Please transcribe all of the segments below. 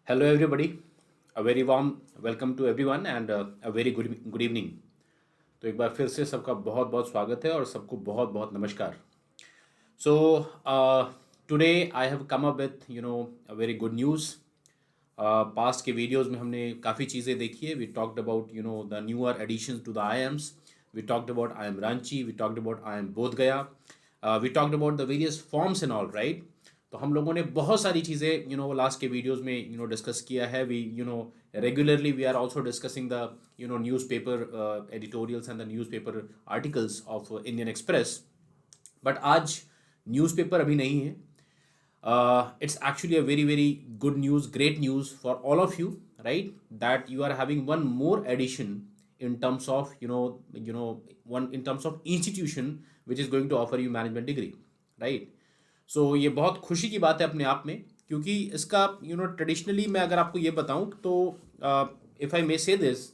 Hello, everybody. A very warm welcome to everyone and a very good evening. तो एक बार फिर से सबका बहुत बहुत स्वागत है और सबको बहुत बहुत नमस्कार. So today I have come up with a very good news. Past के videos में हमने काफ़ी चीज़ें देखी है. We talked about the newer additions to the IIMs. We talked about IIM Ranchi. We talked about IIM Bodh Gaya. We talked about the various forms and all, right? तो हम लोगों ने बहुत सारी चीज़ें लास्ट के वीडियोस में discuss किया है. We regularly we are also discussing the newspaper editorials and the newspaper articles of Indian Express. But आज न्यूज़पेपर अभी नहीं है. It's actually a very very good news, great news for all of you, right? That you are having one more addition in terms of one in terms of institution which is going to offer you management degree, right? सो ये बहुत खुशी की बात है अपने आप में, क्योंकि इसका ट्रेडिशनली मैं अगर आपको ये बताऊं तो if I may say this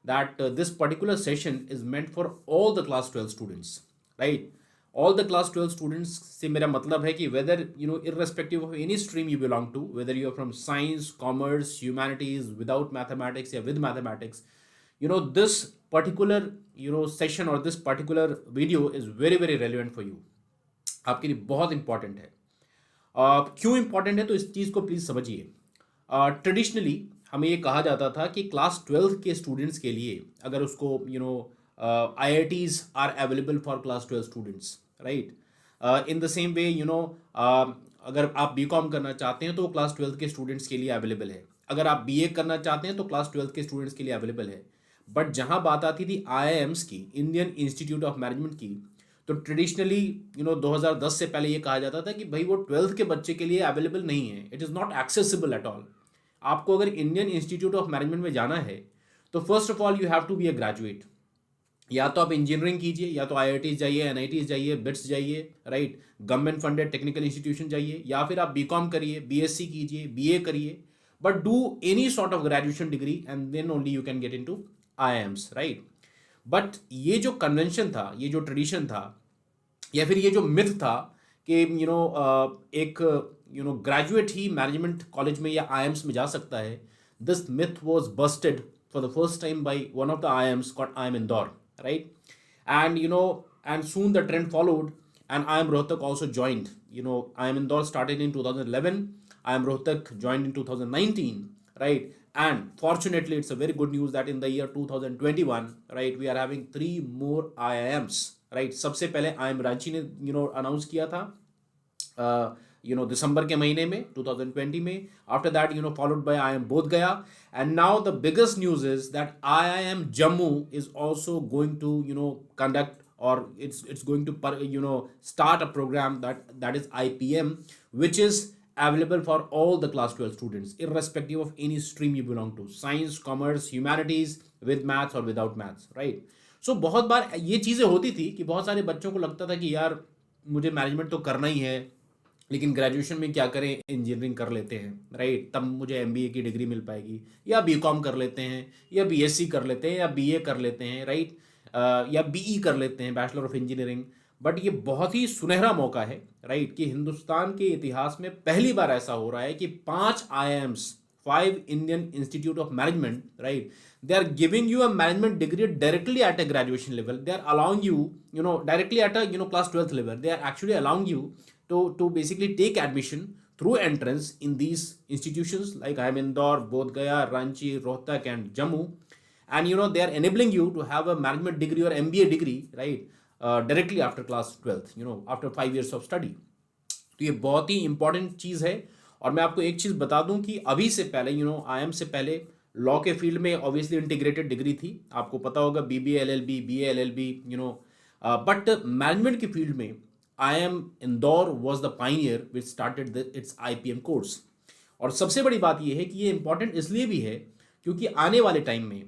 that this particular session is meant for all the class 12 students, right? All the class 12 students से मेरा मतलब है कि whether irrespective of any stream you belong to, whether you are from science, commerce, humanities, without mathematics या with mathematics, this particular session और this particular video is very very relevant for you. आपके लिए बहुत important है. क्यों important है तो इस चीज़ को प्लीज़ समझिए. ट्रेडिशनली हमें ये कहा जाता था कि क्लास 12 के स्टूडेंट्स के लिए अगर उसको IITs are available for class 12 students, right? In the same way अगर आप बीकॉम करना चाहते हैं तो वो क्लास 12 के स्टूडेंट्स के लिए अवेलेबल है. अगर आप बीए करना चाहते हैं तो क्लास 12 के स्टूडेंट्स के लिए अवेलेबल है. बट जहाँ बात आती थी IIMs की, इंडियन इंस्टीट्यूट ऑफ मैनेजमेंट की, तो ट्रेडिशनली 2010 से पहले ये कहा जाता था कि भाई वो 12th के बच्चे के लिए अवेलेबल नहीं है. It is not accessible at all. आपको अगर इंडियन इंस्टीट्यूट ऑफ मैनेजमेंट में जाना है तो first of all you have to be a graduate. या तो आप इंजीनियरिंग कीजिए, या तो IITs जाइए, NITs जाइए, बिट्स जाइए, right? Government funded technical institution जाइए, या फिर आप बीकॉम करिए, BSc कीजिए, BA करिए, but do any sort of graduation degree and then only you can get into IIMs, right? But ये जो कन्वेंशन था, ये जो ट्रेडिशन था, या फिर ये जो मिथ था कि एक ग्रेजुएट ही मैनेजमेंट कॉलेज में या IIMs में जा सकता है, this myth was Busted for the first time by one of the IIMs called IIM Indore, right? And soon the trend followed, and IIM Rohtak also joined. IIM Indore started in 2011. IIM Rohtak joined in 2019, right? And fortunately, it's a very good news that in the year 2021, right, we are having 3 more IIMs, right? सबसे पहले IIM Ranchi ने announce किया था दिसंबर के महीने में 2020 में. After that followed by IIM Bodh Gaya, and now the biggest news is that IIM-Jammu is also going to conduct, or it's going to start a program that is IPM, which is available for all the class 12 students irrespective of any stream you belong to, science, commerce, humanities, with maths or without maths, right? So बहुत बार ये चीज़ें होती थी कि बहुत सारे बच्चों को लगता था कि यार मुझे मैनेजमेंट तो करना ही है, लेकिन ग्रेजुएशन में क्या करें, इंजीनियरिंग कर लेते हैं, राइट? तब मुझे MBA की डिग्री मिल पाएगी, या बीकॉम कर लेते हैं, या BSc कर लेते हैं, या BA कर लेते हैं, राइट? या BE कर लेते हैं, बैचलर ऑफ इंजीनियरिंग. बट ये बहुत ही सुनहरा मौका है, राइट, कि हिंदुस्तान के इतिहास में पहली बार ऐसा हो रहा है कि 5 IIMs, 5 Indian Institute of Management, right, they are giving you a management degree directly at a graduation level. They are allowing you, directly at a class 12th level. They are actually allowing you to basically take admission through entrance in these institutions like IIM Indore, Bodh Gaya, Ranchi, Rohtak and Jammu. And they are enabling you to have a management degree or MBA degree, right, directly after class 12th, after 5 years of study. तो ये बहुत ही important चीज़ है. और मैं आपको एक चीज़ बता दूं कि अभी से पहले IIM से पहले लॉ के फील्ड में ऑब्वियसली इंटीग्रेटेड डिग्री थी, आपको पता होगा, BBA LLB, BA LLB, but management की फील्ड में IIM Indore was the pioneer which started its IPM course. और सबसे बड़ी बात ये है कि ये इंपॉर्टेंट इसलिए भी है क्योंकि आने वाले टाइम में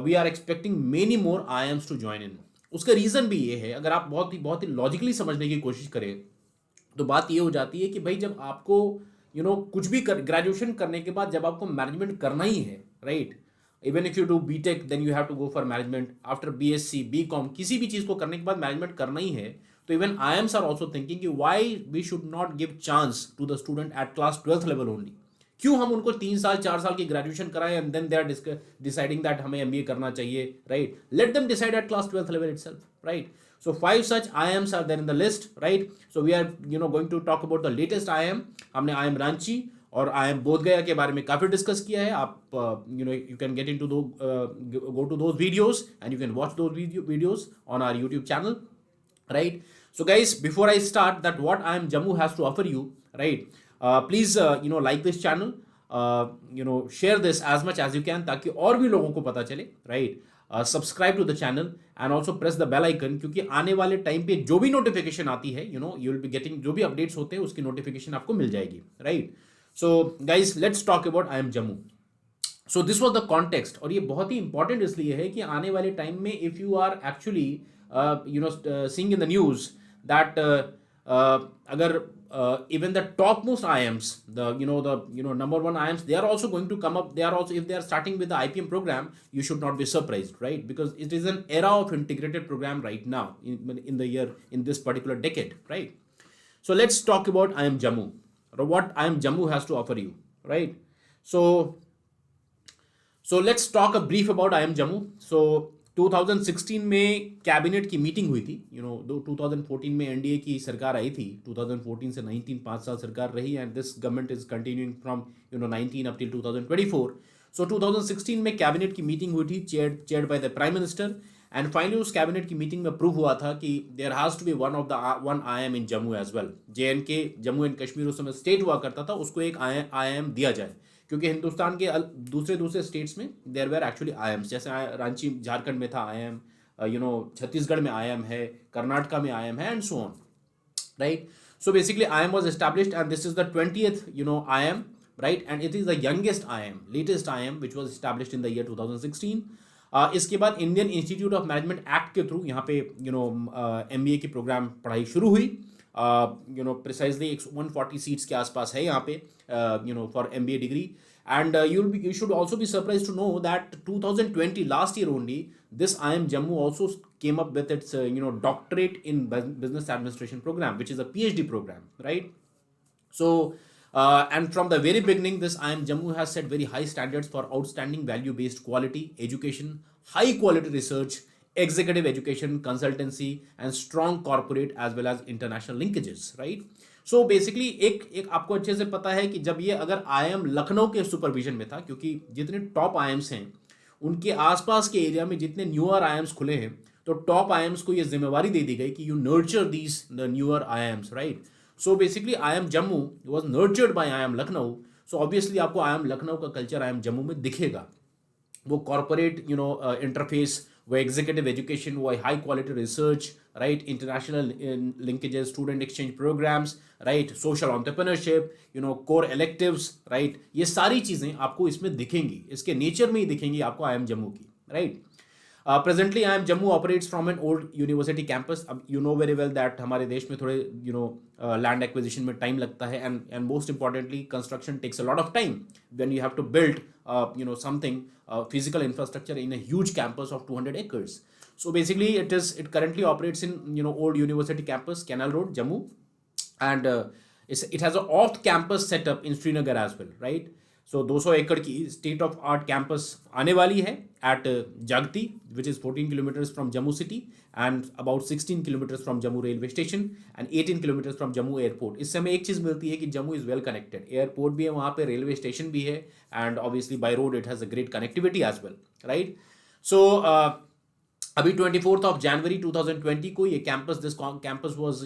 we are expecting many more IIMs to join in. उसका रीज़न भी ये है, अगर आप बहुत ही लॉजिकली समझने की कोशिश करें तो बात ये हो जाती है कि भाई जब आपको कुछ भी ग्रेजुएशन करने के बाद जब आपको मैनेजमेंट करना ही है, right, even if you do BTech then you have to go for management. After BSc, BCom, किसी भी चीज़ को करने के बाद मैनेजमेंट करना ही है. तो even IIMs are also thinking कि why we should not give chance to the student at class 12th level only. क्यों हम उनको 3 साल 4 साल की ग्रेजुएशन कराएं and then they are deciding that हमें एमबीए करना चाहिए, right? Let them decide at class 12th level itself, right? So 5 such IIMs are there in the list, right? So we are going to talk about the latest IIM. हमने IIM Ranchi और IIM Bodhgaya के बारे में काफी discuss किया है. आप you can get into go to those videos and you can watch those videos on our YouTube channel, right? So guys, before I start that what IIM-Jammu has to offer you, right? Please like this channel, share this as much as you can ताकि और भी लोगों को पता चले, right? Subscribe to the channel and also press the bell icon, क्योंकि आने वाले टाइम पे जो भी नोटिफिकेशन आती है यू विल बी गेटिंग, जो भी अपडेट्स होते हैं उसकी नोटिफिकेशन आपको मिल जाएगी, right? So guys let's talk about IIM Jammu. So this was the context, और ये बहुत ही इंपॉर्टेंट इसलिए है कि आने वाले टाइम में if you are actually seeing in the news that अगर even the topmost IIMs, the number one IIMs, they are also going to come up. They are also, if they are starting with the IPM program, you should not be surprised, right? Because it is an era of integrated program right now in this particular decade, right? So let's talk about IIM Jammu, or what IIM Jammu has to offer you, right? So let's talk a brief about IIM Jammu. So 2016 में cabinet की meeting हुई थी, 2014 में NDA की सरकार आई थी, 2014 से 19 5 साल सरकार रही, and this government is continuing from 19 up till 2024. So 2016 में कैबिनेट की मीटिंग हुई थी, chaired by the prime minister, and finally उस कैबिनेट की मीटिंग में प्रूव हुआ था कि there has to be one IIM in Jammu as well. JNK, Jammu and Kashmir उस समय स्टेट हुआ करता था, उसको एक IIM दिया जाए, क्योंकि हिंदुस्तान के दूसरे स्टेट्स में देयर वेर एक्चुअली IIMs, जैसे रांची झारखंड में था IIM, छत्तीसगढ़ में IIM है, कर्नाटका में IIM है, and so on, right? So basically IIM was established and this is the 20th IIM, right? And it is the youngest IIM, latest IIM, which was established in the year 2016. इसके बाद Indian institute of management act के through यहाँ पे MBA की programme पढ़ाई शुरू हुई. Precisely 140 seats के आसपास है यहाँ पे for MBA degree. And you should also be surprised to know that 2020, last year only, this IIM Jammu also came up with its doctorate in business administration program, which is a PhD program, right? So and from the very beginning, this IIM Jammu has set very high standards for outstanding value-based quality education, high quality research, executive education, consultancy, and strong corporate as well as international linkages, right? So basically एक आपको अच्छे से पता है कि जब ये अगर IIM लखनऊ के सुपरविजन में था, क्योंकि जितने टॉप IIMs हैं उनके आसपास के एरिया में जितने न्यूअर IIMs खुले हैं, तो टॉप IIMs को ये जिम्मेवारी दे दी गई कि you nurture these the newer IIMs, right? So basically IIM Jammu was nurtured by IIM Lucknow. So obviously आपको IIM Lucknow का कल्चर IIM Jammu में दिखेगा. वो कॉर्पोरेट इंटरफेस, वो एग्जीक्यूटिव एजुकेशन, वो high quality research, right? International linkages, student exchange programs, right? Social entrepreneurship, core electives, right? ये सारी चीज़ें आपको इसमें दिखेंगी, इसके नेचर में ही दिखेंगी आपको IIM Jammu की, right? Presently IIM Jammu operates from an old university campus. अब you know very well that हमारे देश में थोड़े land acquisition में time लगता है, and most importantly construction takes a lot of time when you have to build something physical infrastructure in a huge campus of 200 acres. So basically it currently operates in old university campus, Canal Road, Jammu, and it has an off campus setup in Srinagar as well, right? So 200 एकड़ की state of art campus आने वाली है at Jagti, which is 14 kilometres from Jammu city and about 16 kilometres from Jammu railway station and 18 kilometres from Jammu airport. इससे हमें एक चीज़ मिलती है कि Jammu is well connected, airport भी है वहाँ पे, रेलवे स्टेशन भी है, and obviously by road it has a great connectivity as well, right? So अभी 24th of January 2020 को ये campus, this campus was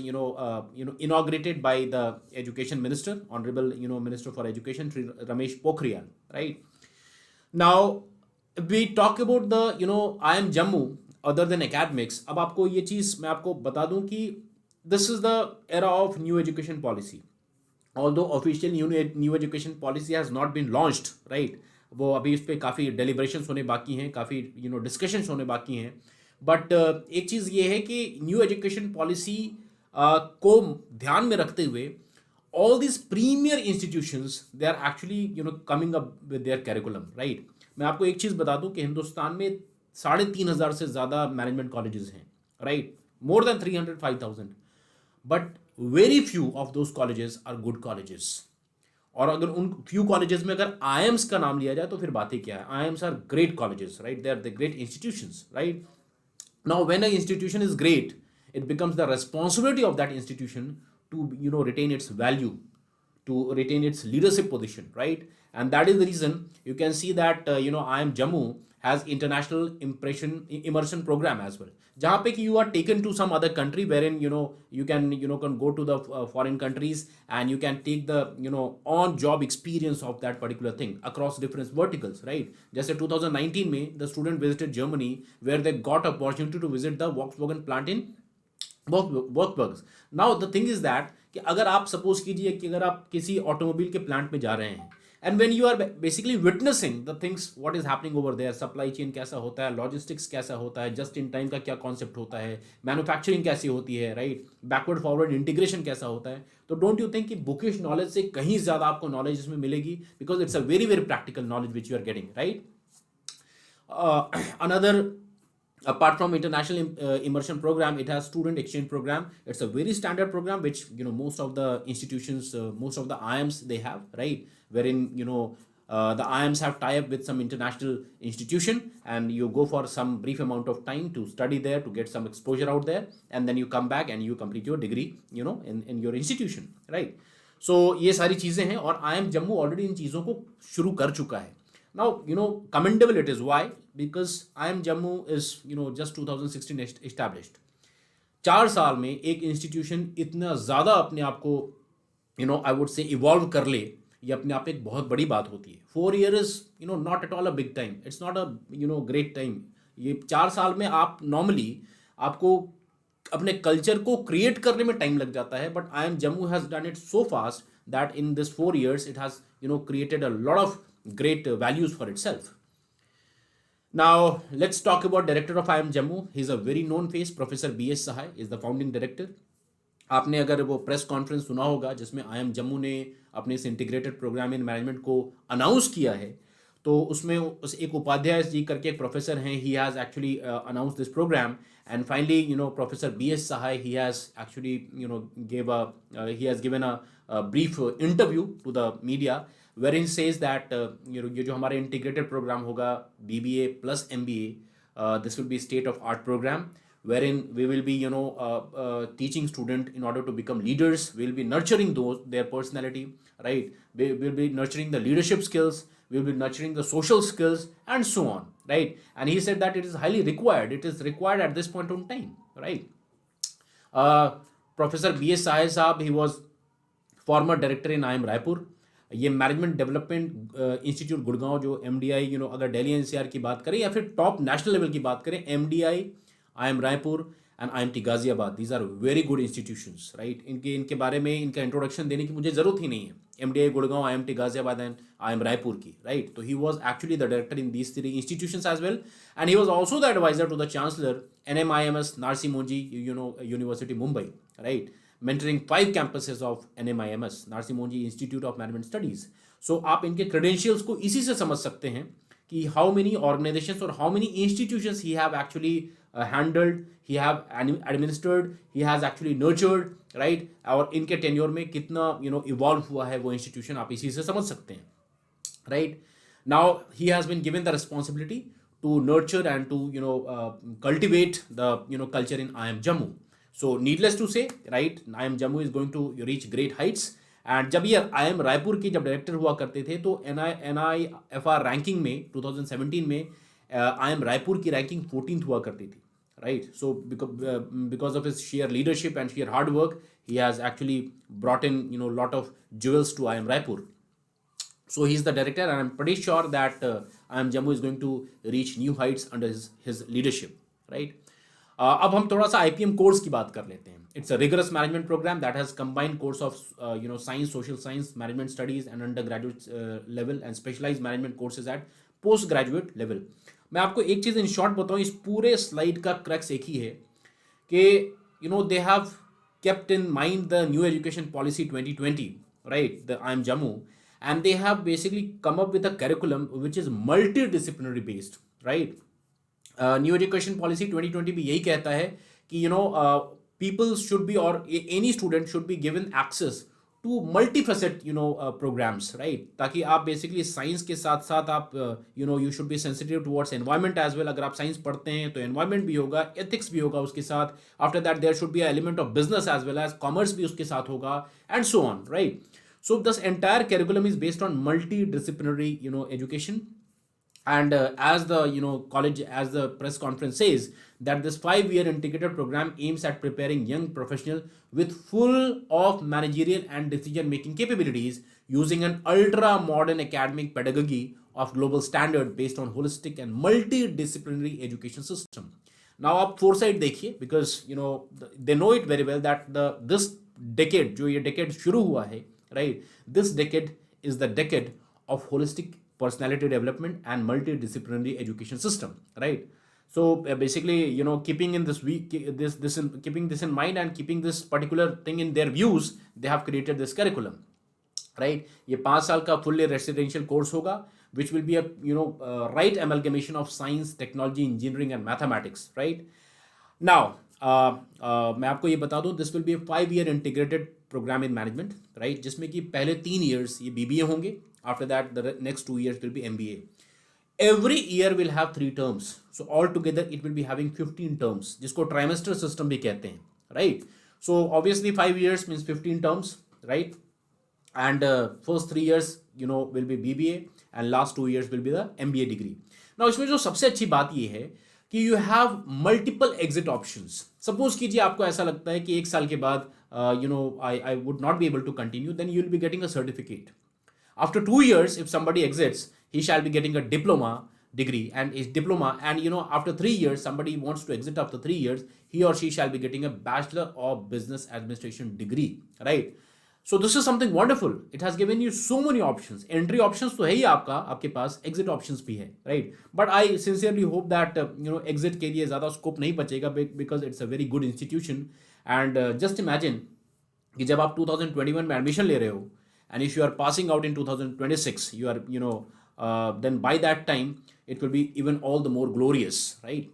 inaugurated bye the education minister, honourable minister for education Shri Ramesh Pokhriyal, right? Now we talk about the IIM Jammu other than academics. अब आपको ये चीज़ मैं आपको बता दूं कि this is the era of new education policy. Although official new education policy has not been launched, right? वो अभी इस पर काफ़ी डेलिब्रेशंस होने बाकी हैं, काफ़ी डिस्कशंस होने बाकी हैं. बट एक चीज़ ये है कि न्यू एजुकेशन पॉलिसी को ध्यान में रखते हुए all this premier institutions they are actually coming up with their curriculum, right? मैं आपको एक चीज़ बता दूं कि हिंदुस्तान में 3,500 से ज़्यादा मैनेजमेंट कॉलेजेस हैं, right? More than 305,000, but very few of those colleges are good colleges. और अगर उन फ्यू कॉलेजेस में अगर IIMs का नाम लिया जाए तो फिर बात ही क्या है. IIMs are great colleges, right? They are the great institutions, right? Now when an institution is great, it becomes the responsibility of that institution to retain its value, to retain its leadership position, right? And that is the reason you can see that IIM-Jammu has international immersion program as well, जहाँ पे कि you are taken to some other country wherein you can go to the foreign countries and you can take the on job experience of that particular thing across different verticals, right? जैसे 2019 में the student visited Germany where they got opportunity to visit the Volkswagen plant in वर्कवर्क्स. Now the thing is that कि अगर आप suppose कीजिए कि अगर आप किसी ऑटोमोबाइल के प्लांट में जा रहे हैं and when you are basically witnessing the things what is happening over there, supply chain कैसा होता है, लॉजिस्टिक्स कैसा होता है, जस्ट इन टाइम का क्या कॉन्सेप्ट होता है, मैन्युफैक्चरिंग कैसी होती है, राइट? बैकवर्ड फॉरवर्ड इंटीग्रेशन कैसा होता है. तो डोंट यू थिंक कि बुकिश नॉलेज से कहीं ज़्यादा आपको नॉलेज इसमें मिलेगी, because it's a very very practical knowledge which you are getting, right? Another, apart from international immersion program, it has student exchange program. It's a very standard program which most of the institutions, most of the IIMs they have, right? Wherein the IIMs have tie up with some international institution and you go for some brief amount of time to study there, to get some exposure out there, and then you come back and you complete your degree in your institution, right? So ये सारी चीज़ें हैं और IIM Jammu already in चीज़ों को शुरू कर चुका है. Now, commendable it is. Why? Because IIM-Jammu is, just 2016 established. 4 साल में एक इंस्टीट्यूशन इतना ज़्यादा अपने आप को, I would say, इवॉल्व कर ले, ये अपने आप एक बहुत बड़ी बात होती है. 4 years is, not at all a big time. It's not a, great time. ये 4 साल में आप नॉर्मली आपको अपने कल्चर को क्रिएट करने में टाइम लग जाता है, but IIM-Jammu has done it so fast that in this 4 years it has, created a lot of great values for itself. Now let's talk about director of IIM-Jammu. He is a very known face. Professor B.S. Sahai is the founding director. आपने अगर वो press conference सुना होगा जिसमें IIM-Jammu ने अपने इस integrated programme in management को अनाउंस किया है, तो उसमें उस एक उपाध्याय जी करके एक प्रोफेसर हैं, he has actually announced this program, and finally Professor B.S. Sahai, he has actually he has given a brief interview to the media wherein he says that ये जो हमारा इंटीग्रेटेड प्रोग्राम होगा BBA plus MBA, this will be state of art program wherein we will be teaching student in order to become leaders. We will be nurturing their personality, right? We will be nurturing the leadership skills, we will be nurturing the social skills and so on, right? And he said that it is highly required, it is required at this point in time, right? Professor B.S. Sahai साहब, he was former director in IIM Raipur. ये management development institute Gurgaon जो MDI अगर Delhi NCR की बात करें या फिर top national level की बात करें, MDI, IIM Raipur and IIMT Ghaziabad, these are very good institutions, right? इनके बारे में इनका इंट्रोडक्शन देने की मुझे ज़रूरत ही नहीं है. MDI Gurgaon, IIMT Ghaziabad and IIM Raipur की, राइट? तो he was actually the director in these 3 institutions as well, and he was also the advisor to the chancellor NMIMS Narsee Monjee university Mumbai, right? mentoring 5 campuses of NMIMS, Narsee Monjee institute of management studies. So आप इनके credentials को इसी से समझ सकते हैं कि how many organisations और how many institutions he have actually handled, he have administered, he has actually nurtured, right? और इनके टेन्योर में कितना इवॉल्व हुआ है वो इंस्टीट्यूशन, आप इसी से समझ सकते हैं, right? Now he has been given the responsibility to nurture and to cultivate the culture in IIM-Jammu. So needless to say, right, IIM-Jammu is going to reach great heights. And जब ये IIM Raipur की जब director हुआ करते थे तो NIFR ranking में 2017 में IIM रायपुर की रैंकिंग 14th हुआ करती थी, right? So because of his sheer leadership and sheer hard work, he has actually brought in lot of jewels to IIM Raipur. So he's the director, and I'm pretty sure that IIM-Jammu is going to reach new heights under his leadership, right? अब हम थोड़ा सा IPM course की बात कर लेते हैं. It's a rigorous management program that has combined course of science, social science, management studies and undergraduate level and specialized management courses at postgraduate level. मैं आपको एक चीज़ इन शॉर्ट बताऊँ, इस पूरे स्लाइड का क्रक्स एक ही है कि they have kept in mind the new education policy 2020, right? The IIM-Jammu, and they have basically come up with a curriculum which is multidisciplinary based, right? New education policy 2020 भी यही कहता है कि people should be, or any student should be given access to multifaceted programmes, right, ताकि आप basically science के साथ साथ आप you should be sensitive towards environment as well. अगर आप साइंस पढ़ते हैं तो एनवायरमेंट भी होगा, एथिक्स भी होगा उसके साथ. After that there should be a element of business as well as commerce भी उसके साथ होगा, and so on, right. So this entire curriculum is based on multidisciplinary education. And as the college, as the press conference says, that this 5-year integrated program aims at preparing young professional with full of managerial and decision making capabilities using an ultra modern academic pedagogy of global standard based on holistic and multidisciplinary education system. Now आप foresight देखिए, because they know it very well that this decade, जो ये decade शुरू हुआ है, right, this decade is the decade of holistic personality development and multidisciplinary education system, right. So basically keeping in this keeping this in mind and keeping this particular thing in their views, they have created this curriculum, right. ये 5 साल का fully residential course होगा, which will be a right amalgamation of science, technology, engineering and mathematics, right. Now मैं आपको ये बता दूं, this will be a 5-year integrated program in management, right, जिसमें कि पहले 3 years ये BBA होंगे. After that, the next 2 years will be MBA. Every year will have 3 terms. So altogether, it will be having 15 terms, जिसको trimester system भी कहते हैं, right? So obviously 5 years means 15 terms, right? And first 3 years, will be BBA, and last 2 years will be the MBA degree. Now इसमें जो सबसे अच्छी बात ये है कि you have multiple exit options. Suppose कीजिए आपको ऐसा लगता है कि 1 साल के बाद I would not be able to continue, then you will be getting a certificate. After 2 years, if somebody exits, he shall be getting a diploma degree and his diploma. And after 3 years, somebody wants to exit after 3 years, he or she shall be getting a Bachelor of Business Administration degree, right? So this is something wonderful. It has given you so many options. Entry options तो है ही आपके पास, exit options भी है, right? But I sincerely hope that exit के लिए ज़्यादा scope नहीं बचेगा, because it's a very good institution. And just imagine कि जब आप 2021 में admission ले रहे हो, and if you are passing out in 2026, you are then by that time it will be even all the more glorious, right.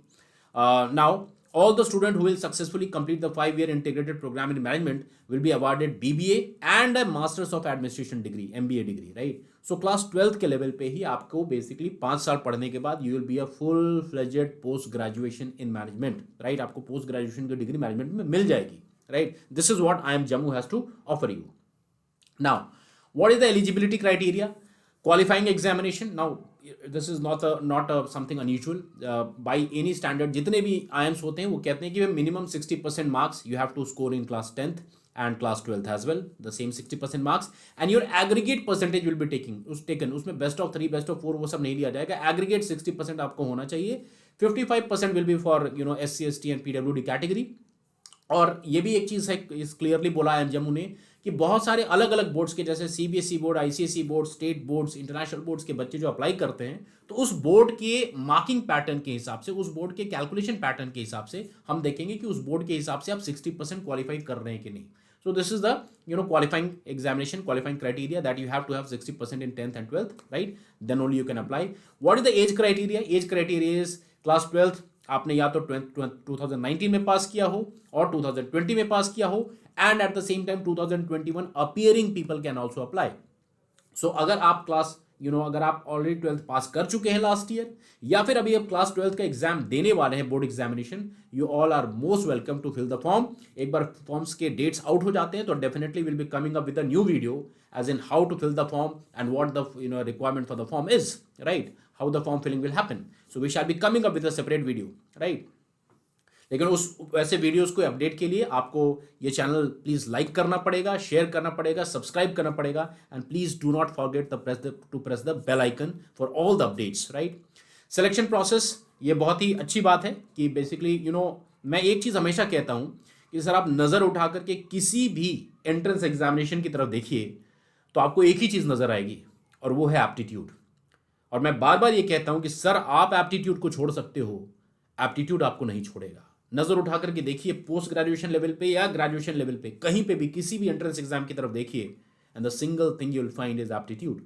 Now all the students who will successfully complete the 5-year integrated program in management will be awarded BBA and a Masters of Administration degree, MBA degree, right. So class 12th के level पे ही आपको basically 5 साल पढ़ने के बाद you will be a full-fledged post graduation in management, right. आपको post graduation की degree management में मिल जाएगी, right. This is what IIM-Jammu has to offer you. Now what is the eligibility criteria? Qualifying examination. Now this is not something unusual. By any standard, जितने भी IIMs होते हैं वो कहते हैं कि minimum 60% marks you have to score in class 10th and class 12th as well, the same 60% marks, and your aggregate percentage will be taken. उसमें best of 3, best of 4 वो सब नहीं लिया जाएगा. Aggregate 60% आपको होना चाहिए. 55% will be for SC, ST and PWD category. और ये भी एक चीज़ है, इस क्लियरली बोला है जम्मू ने कि बहुत सारे अलग अलग बोर्ड्स के, जैसे CBSE board, ICSE board, state boards, international boards के बच्चे जो अप्लाई करते हैं, तो उस बोर्ड के मार्किंग पैटर्न के हिसाब से, उस बोर्ड के कैलकुलेशन पैटर्न के हिसाब से हम देखेंगे कि उस बोर्ड के हिसाब से आप 60% क्वालिफाई कर रहे हैं कि नहीं. So this is the qualifying examination, qualifying criteria, that you have to have 60% in 10th and 12th, right? Then only you can apply. What is the age criteria? Age criteria is class 12th आपने या तो 2019 में pass किया हो और 2020 में pass किया हो, and at the same time 2021 appearing people can also apply. So अगर आप क्लास अगर आप ऑलरेडी 12th पास कर चुके हैं लास्ट ईयर, या फिर अभी आप क्लास 12th का एग्जाम देने वाले हैं, board examination, you all are most welcome to fill the form. एक बार फॉर्म्स के डेट्स आउट हो जाते हैं तो definitely will be coming up with a new video as in how to fill the form and what the requirement for the form is, right, how the form filling will happen. So we shall be coming up with a separate video, right. लेकिन उस वैसे videos को update के लिए आपको ये channel please like करना पड़ेगा, शेयर करना पड़ेगा, सब्सक्राइब करना पड़ेगा, and please do not forget to press the bell icon for all the updates, right. Selection process, ये बहुत ही अच्छी बात है कि बेसिकली मैं एक चीज़ हमेशा कहता हूँ कि सर आप नज़र उठा करके किसी भी एंट्रेंस एग्जामिनेशन की तरफ देखिए तो आपको एक ही चीज़ नज़र आएगी, और वो है एप्टीट्यूड. और मैं बार बार ये कहता हूँ कि सर आप एप्टीट्यूड को छोड़ सकते हो, एप्टीट्यूड आपको नहीं छोड़ेगा. नज़र उठा करके देखिए, पोस्ट ग्रेजुएशन लेवल पे या ग्रेजुएशन लेवल पे, कहीं पे भी किसी भी एंट्रेंस एग्जाम की तरफ देखिए, and the single thing you will find is aptitude,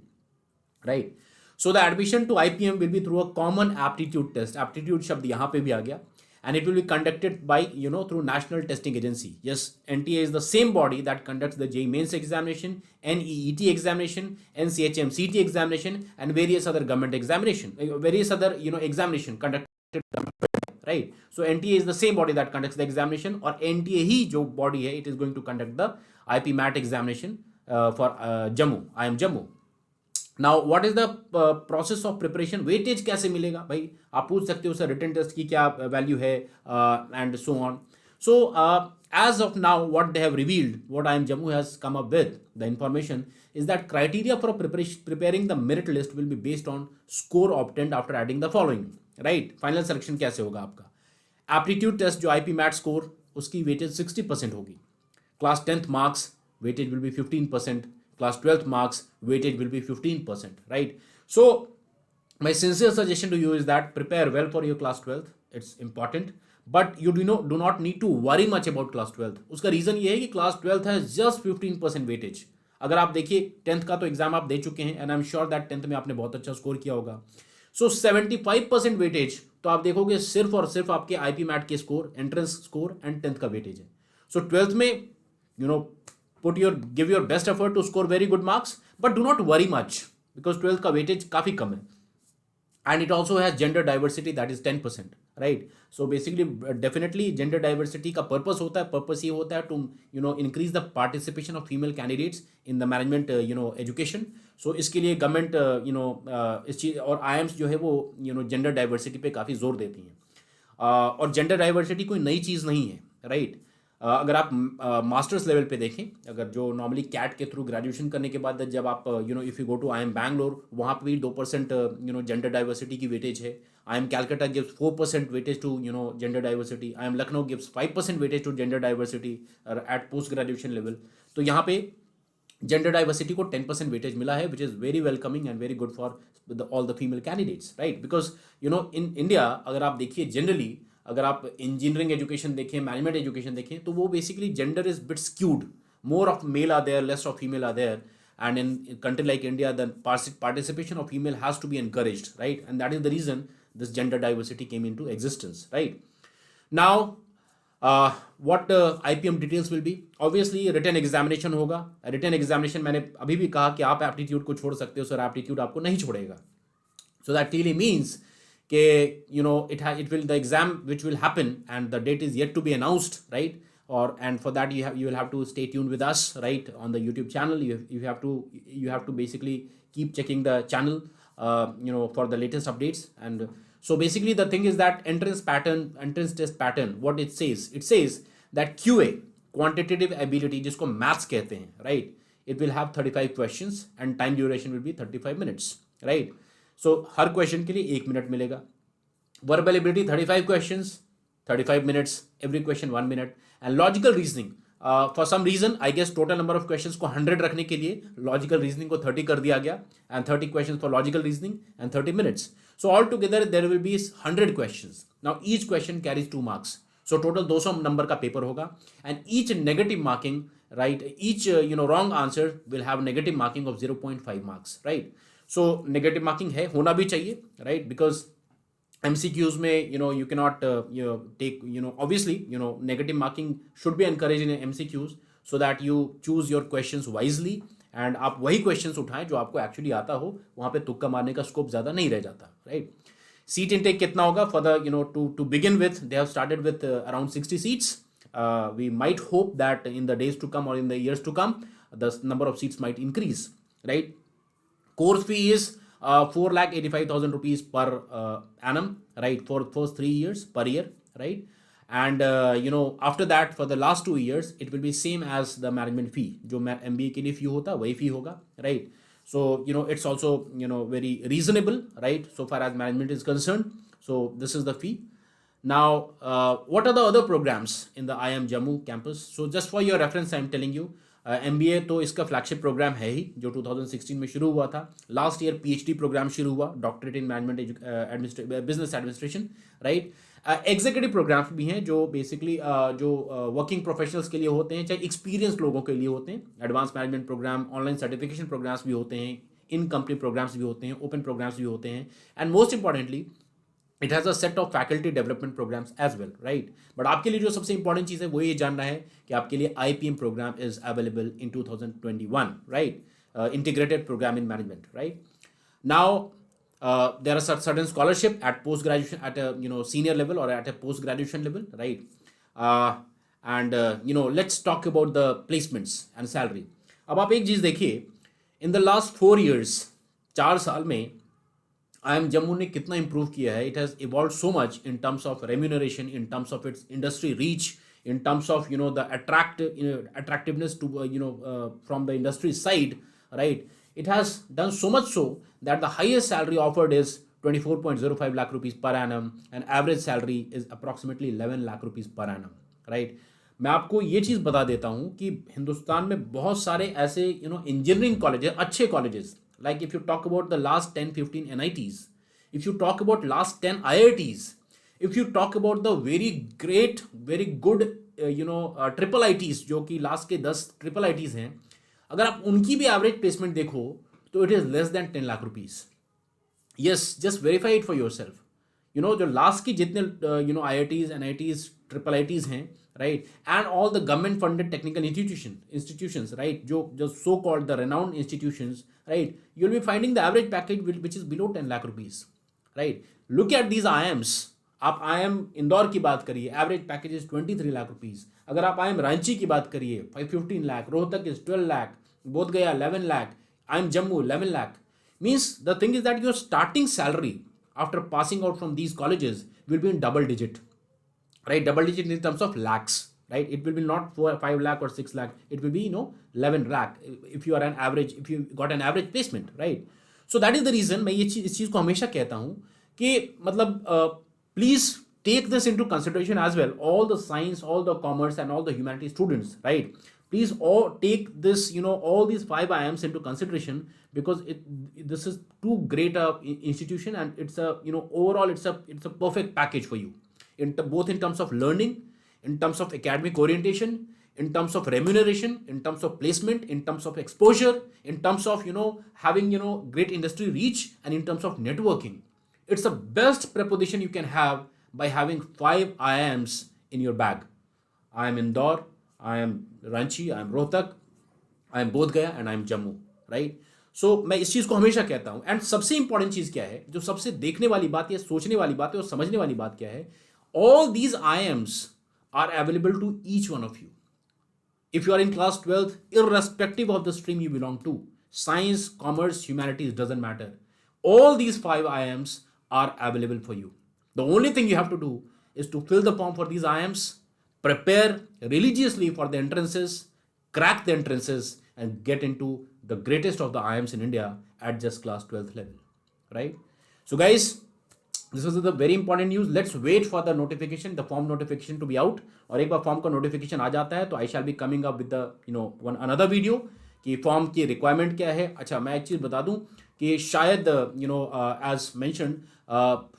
right. So the admission to IPM will be through a common aptitude test. Aptitude शब्द यहाँ पे भी आ गया. and it will be conducted by, through National Testing Agency. Yes, NTA is the same body that conducts the JEE Mains examination, NEET examination, NCHM CT examination, and various other government examination, various other, examination conducted, right? So NTA is the same body that conducts the examination, और NTA ही जो body है, it is going to conduct the IP-MAT examination for Jammu, IIM-Jammu. Now what is the process of preparation. Weightage कैसे मिलेगा भाई, आप पूछ सकते हो सर रिटन टेस्ट की क्या वैल्यू है, and so on. So as of now, what they have revealed, what IIM-Jammu has come up with, the information is that criteria for preparing the merit list will be based on score obtained after adding the following, right? Final selection कैसे होगा आपका. Aptitude test जो IP-MAT score, उसकी weightage 60% होगी. Class 10th marks weightage will be 15%. Class 12th marks weightage will be 15%, right? So my sincere suggestion to you is that prepare well for your class 12th. It's important, but you do not need to worry much about class 12th. उसका reason ये है कि class 12th है just 15% weightage. अगर आप देखिए 10th का तो एग्जाम आप दे चुके हैं, and I am sure that 10th में आपने बहुत अच्छा स्कोर किया होगा. सो 75% वेटेज तो आप देखोगे सिर्फ और सिर्फ आपके IP-MAT के score, entrance score and 10th का वेटेज है. सो 12th में give your best effort to score very good marks, but do not worry much because 12th का weightage काफी कम है, and it also has gender diversity that is 10%, right? So basically definitely gender diversity का purpose ये होता है to increase the participation of female candidates in the management education. So इसके लिए government इस चीज और IIMs जो है वो gender diversity पे काफी जोर देती हैं, और gender diversity कोई नई चीज नहीं है, right? अगर आप मास्टर्स लेवल पे देखें, अगर जो नॉर्मली कैट के थ्रू ग्रेजुएशन करने के बाद जब आप if you go to IIM Bangalore, वहाँ पे भी 2% जेंडर डाइवर्सिटी की वेटेज है. IIM Calcutta gives 4% weightage to gender diversity. IIM Lucknow gives 5% weightage to gender diversity at post graduation level. तो यहाँ पे जेंडर डाइवर्सिटी को 10% वेटेज मिला है, which is very welcoming and very good for all the female candidates, right? Because in India अगर आप देखिए generally, अगर आप इंजीनियरिंग एजुकेशन देखें, मैनेजमेंट एजुकेशन देखें, तो वो basically gender is bit skewed. More of male are there, less of female are there, and in country like India the participation of female has to be encouraged, right? And that is the reason this gender diversity came into existence, right? Now what IPM details will be, obviously written examination होगा. written examination मैंने अभी भी कहा कि आप aptitude को छोड़ सकते हो, सर एप्टीट्यूड आपको नहीं छोड़ेगा. So that really means कि it will, the exam which will happen and the date is yet to be announced, right? And for that you will have to stay tuned with us, right, on the YouTube channel. You have to basically keep checking the channel for the latest updates. And so basically the thing is that entrance test pattern, what it says that QA, quantitative ability, जिसको maths कहते हैं, right, it will have 35 questions and time duration will be 35 minutes, right? सो हर question के लिए 1 minute मिलेगा. Verbal ability 35 questions, 35 minutes, every question 1 minute. And logical reasoning, for some reason I guess total number of questions को 100 रखने के लिए logical reasoning को 30 कर दिया गया, and 30 questions for logical reasoning and 30 minutes. So all together there will be 100 questions. Now each question carries 2 marks. So total 200 number का paper होगा, and each negative marking, right, each wrong answer will have negative marking of 0.5 marks, right? So negative marking है, होना भी चाहिए, right? Because MCQs में you cannot take obviously negative marking should be encouraged in MCQs so that you choose your questions wisely and आप वही questions उठाएं जो आपको actually आता हो. वहाँ पे तुक्का मारने का स्कोप ज़्यादा नहीं रह जाता, right? सीट इनटेक कितना होगा? for the to begin with they have started with around 60 seats. We might hope that in the days to come or in the years to come the number of seats might increase, right? Course fee is 4,85,000 rupees per annum, right, for first 3 years per year, right? And after that for the last 2 years it will be same as the management fee. जो MBA के लिए fee होता वही fee होगा, right? So it's also very reasonable, right, so far as management is concerned. So this is the fee. Now what are the other programs in the IIM-Jammu campus? So just for your reference I am telling you, MBA तो इसका flagship programme है ही, जो 2016 में शुरू हुआ था. Last year PhD program शुरू हुआ, doctorate in management business administration, right? Executive programs भी हैं जो बेसिकली जो वर्किंग प्रोफेशनल्स के लिए होते हैं, चाहे एक्सपीरियंस लोगों के लिए होते हैं. Advance management program, online certification programs भी होते हैं, इन कंपनी प्रोग्राम्स भी होते हैं, ओपन प्रोग्राम्स भी होते हैं, and most importantly it has a set of faculty development programs as well, right. But आपके लिए जो सबसे इंपॉर्टेंट चीज़ है वो ये जानना है कि आपके लिए IPM program is available in 2021, right. Integrated program in management, right. Now there are certain scholarship at post graduation, at a senior level or at a post graduation level, right. uh, and let's talk about the placements and salary. अब आप एक चीज़ देखिए, in the last 4 years, 4 साल में IIM-Jammu ने कितना improve किया है. It has evolve so much in terms of remuneration, in terms of its industry reach, in terms of the attractiveness to from the industry side, right. It has done so much so that the highest salary offered is 24.05 lakh rupees per annum, and average salary is approximately 11 lakh rupees per annum, right. मैं आपको ये चीज़ बता देता हूँ कि हिंदुस्तान में बहुत सारे ऐसे इंजीनियरिंग कॉलेजेस, अच्छे colleges, like if you talk about the last 10-15 NITs, if you talk about last 10 IITs, if you talk about the very great, very good triple IITs, जो कि लास्ट के 10 ट्रिपल IITs हैं, अगर आप उनकी भी average placement देखो तो it is less than 10 lakh rupees. Yes, just verify it for yourself. जो लास्ट की जितने IITs, NITs, ट्रिपल IITs हैं, right, and all the government funded technical institutions, right, जो so called the renowned institutions, right, you will be finding the average package which is below 10 lakh rupees, right. Look at these IIMs. आप IIM Indore की बात करिए, average package is 23 lakh rupees. अगर आप IIM Ranchi की बात करिए, 15 लाख. रोहतक इज 12 लाख. बोध गया 11 lakh. IIM-Jammu 11 lakh. Means the thing is that your starting salary after passing out from these colleges will be in double digit, right? Double digit in terms of lakhs, right? It will be not 5 lakh or 6 lakh. It will be 11 lakh if you are an average, if you got an average placement, right? So that is the reason मैं इस चीज़ को हमेशा कहता हूँ कि मतलब please take this into consideration as well. All the science, all the commerce, and all the humanities students, right? Please all take this, all these 5 IIMs into consideration, because this is too great a institution, and it's a overall it's a perfect package for you, both in terms of learning, in terms of academic orientation, in terms of remuneration, in terms of placement, in terms of exposure, in terms of having great industry reach, and in terms of networking. It's the best preposition you can have by having 5 IIMs in your bag. I am Indore, I am Ranchi, I am Rohtak, I am Bodh Gaya, and I am Jammu, right? So मैं इस चीज़ को हमेशा कहता हूँ. And सबसे important चीज़ क्या है, जो सबसे देखने वाली बात या सोचने वाली बात है और समझने वाली बात क्या है, all these IIMs are available to each one of you. If you are in class 12th, irrespective of the stream you belong to, science, commerce, humanities, doesn't matter. All these 5 IIMs are available for you. The only thing you have to do is to fill the form for these IIMs, prepare religiously for the entrances, crack the entrances, and get into the greatest of the IIMs in India at just class 12th level, right? So guys, this was the very important news. Let's wait for the notification, the form notification to be out. और एक बार form का notification आ जाता है तो I shall be coming up with the one another video कि form की requirement क्या है. अच्छा, मैं एक चीज़ बता दूं कि शायद एज मैंशनड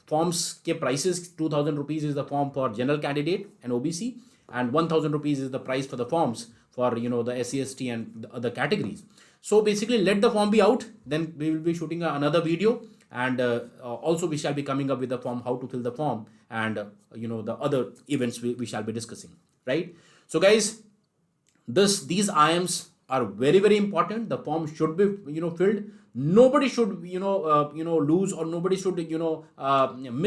फॉर्म्स के prices 2000 rupees is the form for general candidate and OBC, and 1000 rupees is the price for the forms for the SC ST and the other categories. So basically let the form be out, then we will be shooting another video, and also we shall be coming up with the form, how to fill the form, and the other events we shall be discussing, right? So guys, these IIMs are very, very important. The form should be filled. Nobody should lose, or nobody should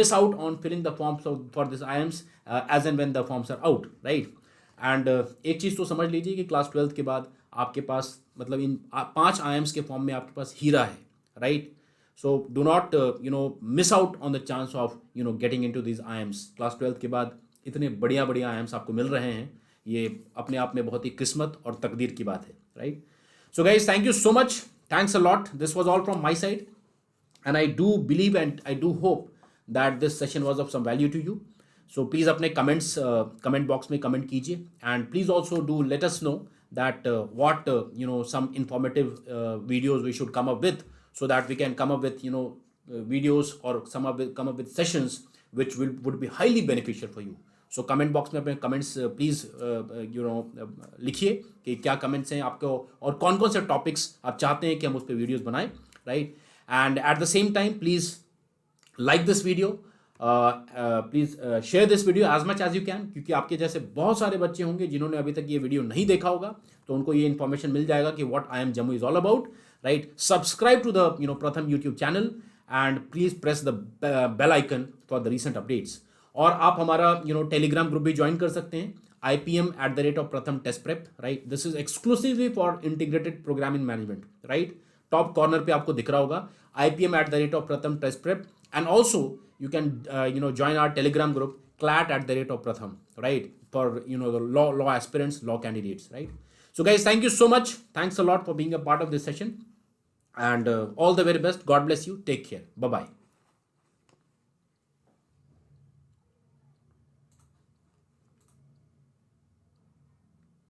miss out on filling the forms for these IIMs as and when the forms are out, right? And एक चीज़ तो समझ लीजिए कि class 12th के बाद आपके पास मतलब इन 5 IIMs के फॉर्म में आपके पास हीरा है, right? So do not miss out on the chance of getting into these IIMs. Class 12th के बाद इतने बढ़िया IIMs आपको मिल रहे हैं, ये अपने आप में बहुत ही किस्मत और तकदीर की बात है, right? So guys, thank you so much. Thanks a lot. This was all from my side, and I do believe and I do hope that this session was of some value to you. So please अपने comment box में comment कीजिए, and please also do let us know that what some informative videos we should come up with, so that we can come up with videos or come up with sessions which would be highly beneficial for you. So comment box में अपने comments please लिखिए कि क्या comments हैं आपको और कौन कौन से टॉपिक्स आप चाहते हैं कि हम उस पर वीडियोज़ बनाएं, right? And at the same time please like this video, please share this video as much as you can, क्योंकि आपके जैसे बहुत सारे बच्चे होंगे जिन्होंने अभी तक ये वीडियो नहीं देखा होगा, तो उनको ये इन्फॉर्मेशन मिल जाएगा कि what IIM-Jammu is all about, right. Subscribe to the Pratham YouTube channel and please press the bell icon for the recent updates. और आप हमारा टेलीग्राम ग्रुप भी ज्वाइन कर सकते हैं, IPM@Pratham Test Prep, right. This is exclusively for integrated programming management, right. Top corner पे आपको दिख रहा होगा IPM@Pratham Test Prep, and also you can join our telegram group CLAT@Pratham, right, for the law aspirants, law candidates, right. So guys, thank you so much. Thanks a lot for being a part of this session, and all the very best. God bless you. Take care. Bye bye.